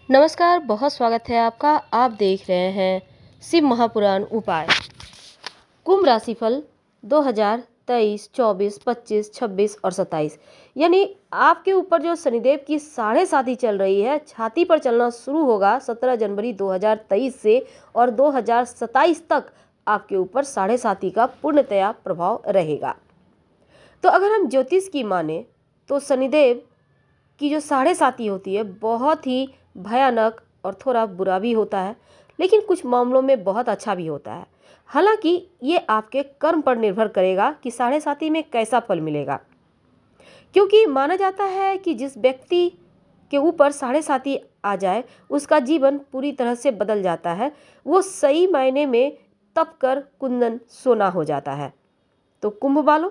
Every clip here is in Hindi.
नमस्कार, बहुत स्वागत है आपका। आप देख रहे हैं शिव महापुराण उपाय। कुंभ राशिफल 2023, 24, 25, 26 और 27 यानी आपके ऊपर जो शनिदेव की साढ़े साती चल रही है, छाती पर चलना शुरू होगा 17 जनवरी 2023 से और 2027 तक आपके ऊपर साढ़े साती का पूर्णतया प्रभाव रहेगा। तो अगर हम ज्योतिष की माने तो शनिदेव की जो साढ़े साती होती है बहुत ही भयानक और थोड़ा बुरा भी होता है, लेकिन कुछ मामलों में बहुत अच्छा भी होता है। हालांकि ये आपके कर्म पर निर्भर करेगा कि साढ़े साती में कैसा फल मिलेगा, क्योंकि माना जाता है कि जिस व्यक्ति के ऊपर साढ़े साती आ जाए उसका जीवन पूरी तरह से बदल जाता है। वो सही मायने में तप कर कुंदन सोना हो जाता है। तो कुंभ वालों,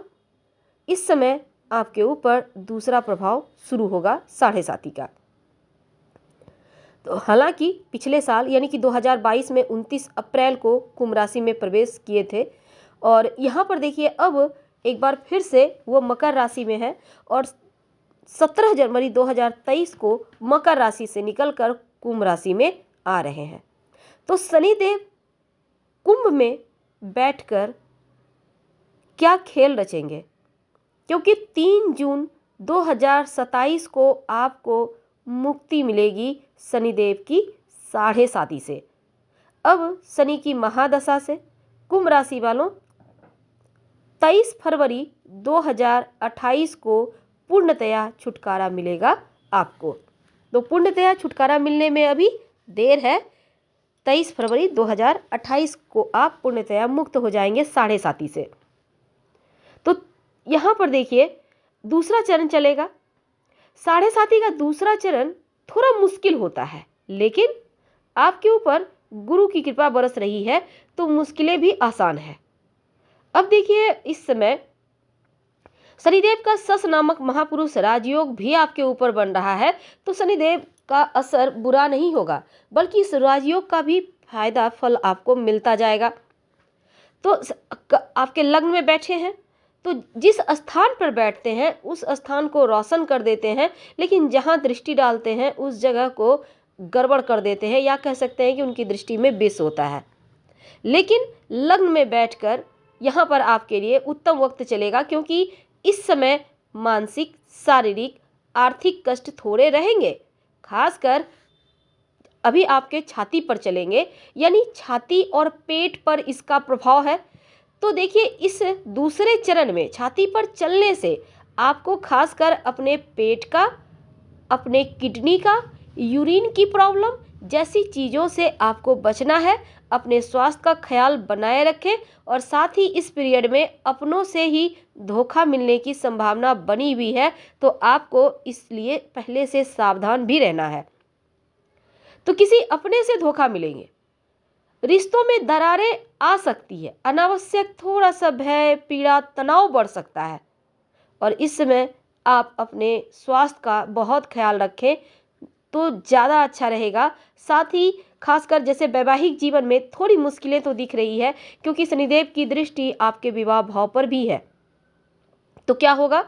इस समय आपके ऊपर दूसरा प्रभाव शुरू होगा साढ़े साती का। तो हालांकि पिछले साल यानी कि 2022 में 29 अप्रैल को कुंभ राशि में प्रवेश किए थे और यहाँ पर देखिए अब एक बार फिर से वो मकर राशि में है और 17 जनवरी 2023 को मकर राशि से निकलकर कुंभ राशि में आ रहे हैं। तो शनिदेव कुंभ में बैठकर क्या खेल रचेंगे, क्योंकि 3 जून 2027 को आपको मुक्ति मिलेगी शनिदेव की साढ़े साती से। अब शनि की महादशा से कुंभ राशि वालों 23 फरवरी 2028 को पूर्णतया छुटकारा मिलेगा आपको। तो पूर्णतया छुटकारा मिलने में अभी देर है। 23 फरवरी 2028 को आप पूर्णतया मुक्त हो जाएंगे साढ़े साती से। तो यहाँ पर देखिए दूसरा चरण चलेगा। साढ़े साती का दूसरा चरण थोड़ा मुश्किल होता है, लेकिन आपके ऊपर गुरु की कृपा बरस रही है तो मुश्किलें भी आसान है। अब देखिए इस समय शनिदेव का सस नामक महापुरुष राजयोग भी आपके ऊपर बन रहा है, तो शनिदेव का असर बुरा नहीं होगा, बल्कि इस राजयोग का भी फायदा फल आपको मिलता जाएगा। तो आपके लग्न में बैठे हैं तो जिस स्थान पर बैठते हैं उस स्थान को रोशन कर देते हैं, लेकिन जहां दृष्टि डालते हैं उस जगह को गड़बड़ कर देते हैं, या कह सकते हैं कि उनकी दृष्टि में विष होता है। लेकिन लग्न में बैठकर यहां पर आपके लिए उत्तम वक्त चलेगा, क्योंकि इस समय मानसिक, शारीरिक, आर्थिक कष्ट थोड़े रहेंगे। खासकर अभी आपके छाती पर चलेंगे, यानी छाती और पेट पर इसका प्रभाव है। तो देखिए इस दूसरे चरण में छाती पर चलने से आपको खासकर अपने पेट का, अपने किडनी का, यूरिन की प्रॉब्लम जैसी चीज़ों से आपको बचना है। अपने स्वास्थ्य का ख्याल बनाए रखें और साथ ही इस पीरियड में अपनों से ही धोखा मिलने की संभावना बनी हुई है, तो आपको इसलिए पहले से सावधान भी रहना है। तो किसी अपने से धोखा मिलेंगे, रिश्तों में दरारें आ सकती है, अनावश्यक थोड़ा सा भय, पीड़ा, तनाव बढ़ सकता है और इस समय आप अपने स्वास्थ्य का बहुत ख्याल रखें तो ज़्यादा अच्छा रहेगा। साथ ही खासकर जैसे वैवाहिक जीवन में थोड़ी मुश्किलें तो दिख रही है, क्योंकि शनिदेव की दृष्टि आपके विवाह भाव पर भी है। तो क्या होगा,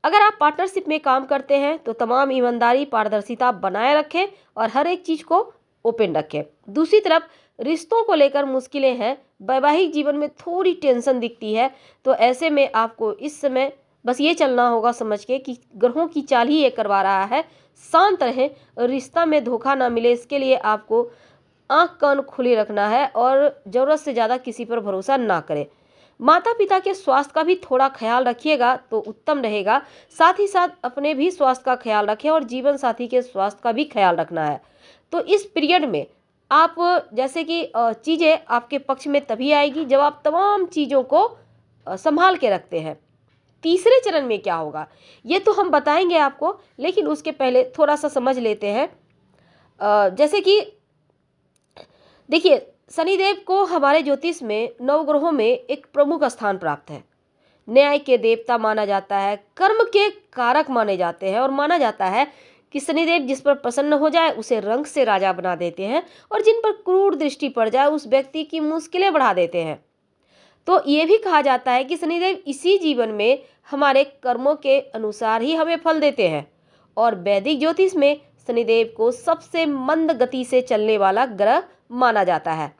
अगर आप पार्टनरशिप में काम करते हैं तो तमाम ईमानदारी, पारदर्शिता बनाए रखें और हर एक चीज़ को ओपन रखें। दूसरी तरफ रिश्तों को लेकर मुश्किलें हैं, वैवाहिक जीवन में थोड़ी टेंशन दिखती है, तो ऐसे में आपको इस समय बस ये चलना होगा समझ के कि ग्रहों की चाल ही ये करवा रहा है। शांत रहें, रिश्ता में धोखा ना मिले, इसके लिए आपको आंख कान खुली रखना है और ज़रूरत से ज़्यादा किसी पर भरोसा ना करें। माता पिता के स्वास्थ्य का भी थोड़ा ख्याल रखिएगा तो उत्तम रहेगा। साथ ही साथ अपने भी स्वास्थ्य का ख्याल रखें और जीवन साथी के स्वास्थ्य का भी ख्याल रखना है। तो इस पीरियड में आप जैसे कि चीज़ें आपके पक्ष में तभी आएगी जब आप तमाम चीज़ों को संभाल के रखते हैं। तीसरे चरण में क्या होगा ये तो हम बताएंगे आपको, लेकिन उसके पहले थोड़ा सा समझ लेते हैं। जैसे कि देखिए शनिदेव को हमारे ज्योतिष में नवग्रहों में एक प्रमुख स्थान प्राप्त है। न्याय के देवता माना जाता है, कर्म के कारक माने जाते हैं और माना जाता है कि शनिदेव जिस पर प्रसन्न हो जाए उसे रंग से राजा बना देते हैं और जिन पर क्रूर दृष्टि पड़ जाए उस व्यक्ति की मुश्किलें बढ़ा देते हैं। तो ये भी कहा जाता है कि शनिदेव इसी जीवन में हमारे कर्मों के अनुसार ही हमें फल देते हैं और वैदिक ज्योतिष में शनिदेव को सबसे मंद गति से चलने वाला ग्रह माना जाता है।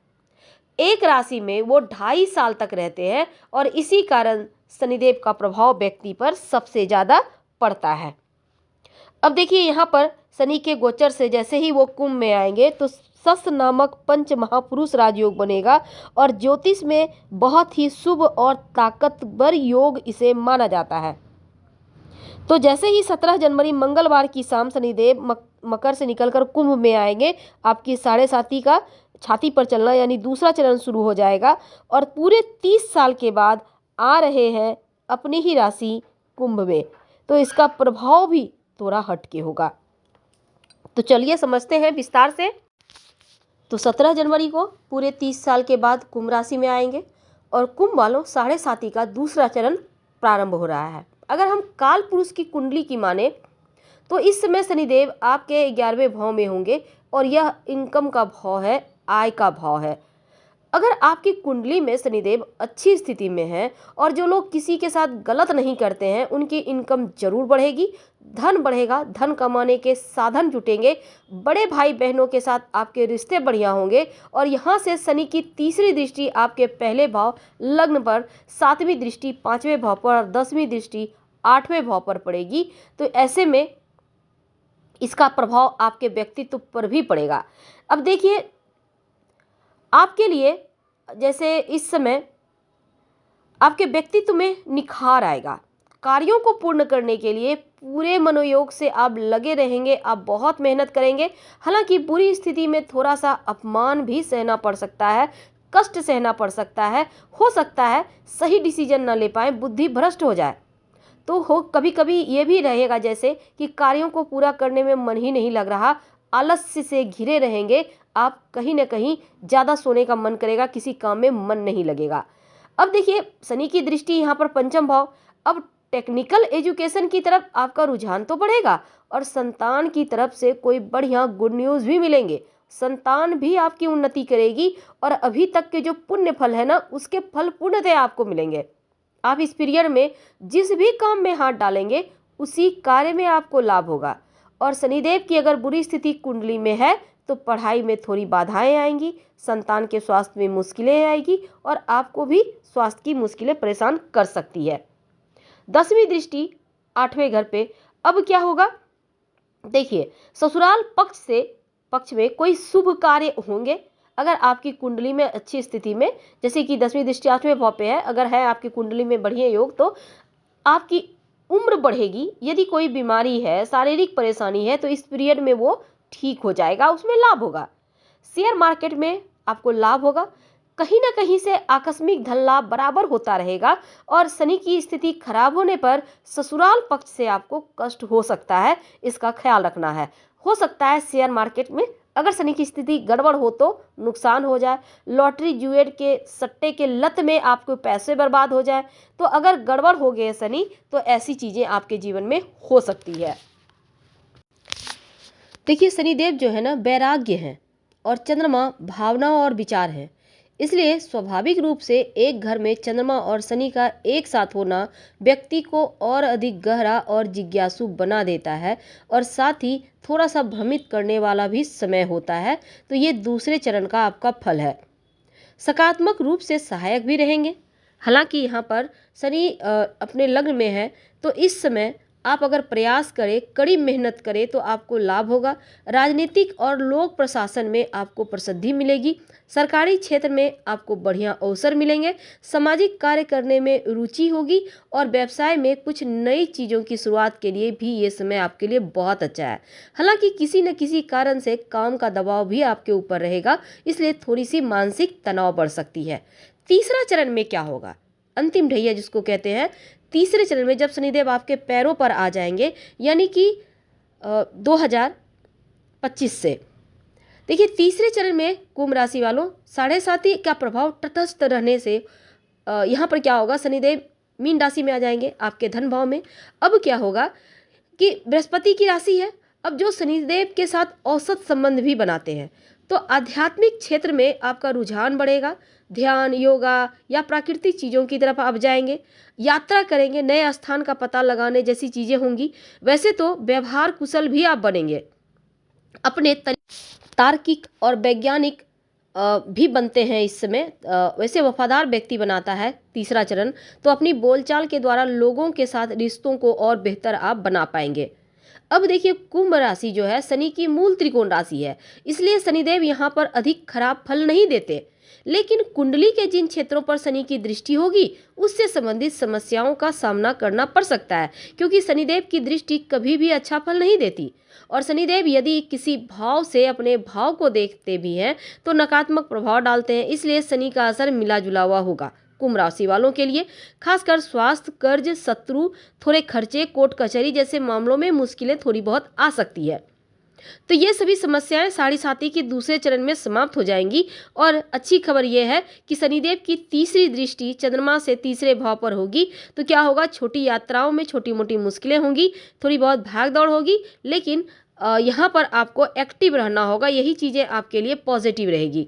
एक राशि में वो 2.5 साल तक रहते हैं और इसी कारण शनिदेव का प्रभाव व्यक्ति पर सबसे ज़्यादा पड़ता है। अब देखिए यहाँ पर शनि के गोचर से जैसे ही वो कुंभ में आएंगे तो सस नामक पंच महापुरुष राजयोग बनेगा और ज्योतिष में बहुत ही शुभ और ताकतवर योग इसे माना जाता है। तो जैसे ही 17 जनवरी मंगलवार की शाम शनिदेव मकर से निकलकर कुंभ में आएंगे, आपकी 7.5 का छाती पर चलना यानी दूसरा चरण शुरू हो जाएगा और पूरे 30 साल के बाद आ रहे हैं अपनी ही राशि कुंभ में। तो इसका प्रभाव भी थोड़ा हटके होगा। तो चलिए समझते हैं विस्तार से। तो 17 जनवरी को पूरे 30 साल के बाद कुंभ राशि में आएंगे और कुंभ वालों 7.5 का दूसरा चरण प्रारंभ हो रहा है। अगर हम काल पुरुष की कुंडली की माने तो इस समय शनिदेव आपके 11वें भाव में होंगे और यह इनकम का भाव है, आय का भाव है। अगर आपकी कुंडली में शनिदेव अच्छी स्थिति में है और जो लोग किसी के साथ गलत नहीं करते हैं उनकी इनकम जरूर बढ़ेगी, धन बढ़ेगा, धन कमाने के साधन जुटेंगे, बड़े भाई बहनों के साथ आपके रिश्ते बढ़िया होंगे और यहाँ से शनि की तीसरी दृष्टि आपके पहले भाव लग्न पर, 7वीं दृष्टि 5वें भाव पर और 10वीं दृष्टि 8वें भाव पर पड़ेगी। तो ऐसे में इसका प्रभाव आपके व्यक्तित्व पर भी पड़ेगा। अब देखिए आपके लिए जैसे इस समय आपके व्यक्तित्व में निखार आएगा, कार्यों को पूर्ण करने के लिए पूरे मनोयोग से आप लगे रहेंगे, आप बहुत मेहनत करेंगे। हालांकि बुरी स्थिति में थोड़ा सा अपमान भी सहना पड़ सकता है, कष्ट सहना पड़ सकता है, हो सकता है सही डिसीजन न ले पाए, बुद्धि भ्रष्ट हो जाए। तो हो कभी कभी ये भी रहेगा जैसे कि कार्यों को पूरा करने में मन ही नहीं लग रहा, आलस्य से घिरे रहेंगे आप, कहीं ना कहीं ज़्यादा सोने का मन करेगा, किसी काम में मन नहीं लगेगा। अब देखिए शनि की दृष्टि यहाँ पर पंचम भाव, अब टेक्निकल एजुकेशन की तरफ आपका रुझान तो बढ़ेगा और संतान की तरफ से कोई बढ़िया गुड न्यूज़ भी मिलेंगे, संतान भी आपकी उन्नति करेगी और अभी तक के जो पुण्य फल है ना उसके फल पूर्णतः आपको मिलेंगे। आप इस पीरियड में जिस भी काम में हाथ डालेंगे उसी कार्य में आपको लाभ होगा। और शनिदेव की अगर बुरी स्थिति कुंडली में है तो पढ़ाई में थोड़ी बाधाएं आएंगी, संतान के स्वास्थ्य में मुश्किलें आएगी और आपको भी स्वास्थ्य की मुश्किलें परेशान कर सकती है। 10वीं दृष्टि 8वें घर पे, अब क्या होगा देखिए ससुराल पक्ष में कोई शुभ कार्य होंगे। अगर आपकी कुंडली में अच्छी स्थिति में, जैसे कि 10वीं दृष्टि 8वें भाव पे है, अगर है आपकी कुंडली में बढ़िया योग तो आपकी उम्र बढ़ेगी। यदि कोई बीमारी है, शारीरिक परेशानी है तो इस पीरियड में वो ठीक हो जाएगा, उसमें लाभ होगा। शेयर मार्केट में आपको लाभ होगा, कहीं ना कहीं से आकस्मिक धन लाभ बराबर होता रहेगा। और शनि की स्थिति खराब होने पर ससुराल पक्ष से आपको कष्ट हो सकता है, इसका ख्याल रखना है। हो सकता है शेयर मार्केट में अगर शनि की स्थिति गड़बड़ हो तो नुकसान हो जाए, लॉटरी जुएर के सट्टे के लत में आपको पैसे बर्बाद हो जाए। तो अगर गड़बड़ हो गए शनि तो ऐसी चीज़ें आपके जीवन में हो सकती है। देखिए शनिदेव जो है ना वैराग्य है और चंद्रमा भावना और विचार है, इसलिए स्वाभाविक रूप से एक घर में चंद्रमा और शनि का एक साथ होना व्यक्ति को और अधिक गहरा और जिज्ञासु बना देता है और साथ ही थोड़ा सा भ्रमित करने वाला भी समय होता है। तो ये दूसरे चरण का आपका फल है। सकारात्मक रूप से सहायक भी रहेंगे। हालांकि यहाँ पर शनि अपने लग्न में है तो इस समय आप अगर प्रयास करें, कड़ी मेहनत करें तो आपको लाभ होगा। राजनीतिक और लोक प्रशासन में आपको प्रसिद्धि मिलेगी, सरकारी क्षेत्र में आपको बढ़िया अवसर मिलेंगे, सामाजिक कार्य करने में रुचि होगी और व्यवसाय में कुछ नई चीज़ों की शुरुआत के लिए भी ये समय आपके लिए बहुत अच्छा है। हालांकि किसी न किसी कारण से काम का दबाव भी आपके ऊपर रहेगा, इसलिए थोड़ी सी मानसिक तनाव बढ़ सकती है। तीसरा चरण में क्या होगा, अंतिम ढैया जिसको कहते हैं, तीसरे चरण में जब शनिदेव आपके पैरों पर आ जाएंगे यानी कि 2025 से, देखिए तीसरे चरण में कुंभ राशि वालों 7.5 का प्रभाव तटस्थ रहने से यहाँ पर क्या होगा, शनिदेव मीन राशि में आ जाएंगे आपके धन भाव में। अब क्या होगा कि बृहस्पति की राशि है, अब जो शनिदेव के साथ औसत संबंध भी बनाते हैं तो आध्यात्मिक क्षेत्र में आपका रुझान बढ़ेगा, ध्यान, योगा या प्राकृतिक चीज़ों की तरफ आप जाएंगे, यात्रा करेंगे, नए स्थान का पता लगाने जैसी चीज़ें होंगी। वैसे तो व्यवहार कुशल भी आप बनेंगे, अपने तार्किक और वैज्ञानिक भी बनते हैं इस समय। वैसे वफादार व्यक्ति बनाता है तीसरा चरण। तो अपनी बोलचाल के द्वारा लोगों के साथ रिश्तों को और बेहतर आप बना पाएंगे। अब देखिए, कुंभ राशि जो है शनि की मूल त्रिकोण राशि है, इसलिए शनिदेव यहाँ पर अधिक खराब फल नहीं देते। लेकिन कुंडली के जिन क्षेत्रों पर शनि की दृष्टि होगी उससे संबंधित समस्याओं का सामना करना पड़ सकता है, क्योंकि शनिदेव की दृष्टि कभी भी अच्छा फल नहीं देती। और शनिदेव यदि किसी भाव से अपने भाव को देखते भी हैं तो नकारात्मक प्रभाव डालते हैं, इसलिए शनि का असर मिला जुला हुआ होगा कुंभ राशि वालों के लिए। खासकर स्वास्थ्य, कर्ज, शत्रु, थोड़े खर्चे, कोर्ट कचहरी जैसे मामलों में मुश्किलें थोड़ी बहुत आ सकती है। तो ये सभी समस्याएं साढ़े साथी के दूसरे चरण में समाप्त हो जाएंगी। और अच्छी खबर यह है कि शनिदेव की तीसरी दृष्टि चंद्रमा से तीसरे भाव पर होगी। तो क्या होगा, छोटी यात्राओं में छोटी मोटी मुश्किलें होंगी, थोड़ी बहुत भाग दौड़ होगी, लेकिन यहाँ पर आपको एक्टिव रहना होगा। यही चीज़ें आपके लिए पॉजिटिव रहेगी।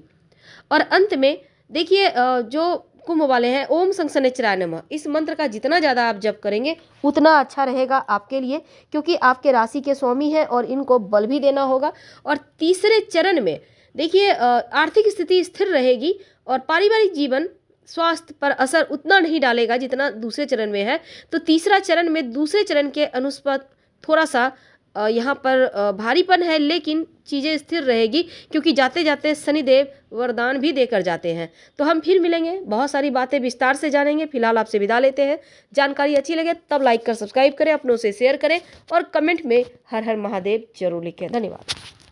और अंत में देखिए, जो कुंभ वाले हैं, ओम शं शनैश्चराय नमः, इस मंत्र का जितना ज़्यादा आप जप करेंगे उतना अच्छा रहेगा आपके लिए, क्योंकि आपके राशि के स्वामी हैं और इनको बल भी देना होगा। और तीसरे चरण में देखिए, आर्थिक स्थिति स्थिर रहेगी और पारिवारिक जीवन, स्वास्थ्य पर असर उतना नहीं डालेगा जितना दूसरे चरण में है। तो तीसरा चरण में दूसरे चरण के अनुस्पत थोड़ा सा यहाँ पर भारीपन है, लेकिन चीज़ें स्थिर रहेगी, क्योंकि जाते जाते शनिदेव वरदान भी देकर जाते हैं। तो हम फिर मिलेंगे, बहुत सारी बातें विस्तार से जानेंगे। फिलहाल आपसे विदा लेते हैं। जानकारी अच्छी लगे तब लाइक कर सब्सक्राइब करें, अपनों से शेयर करें और कमेंट में हर हर महादेव जरूर लिखें। धन्यवाद।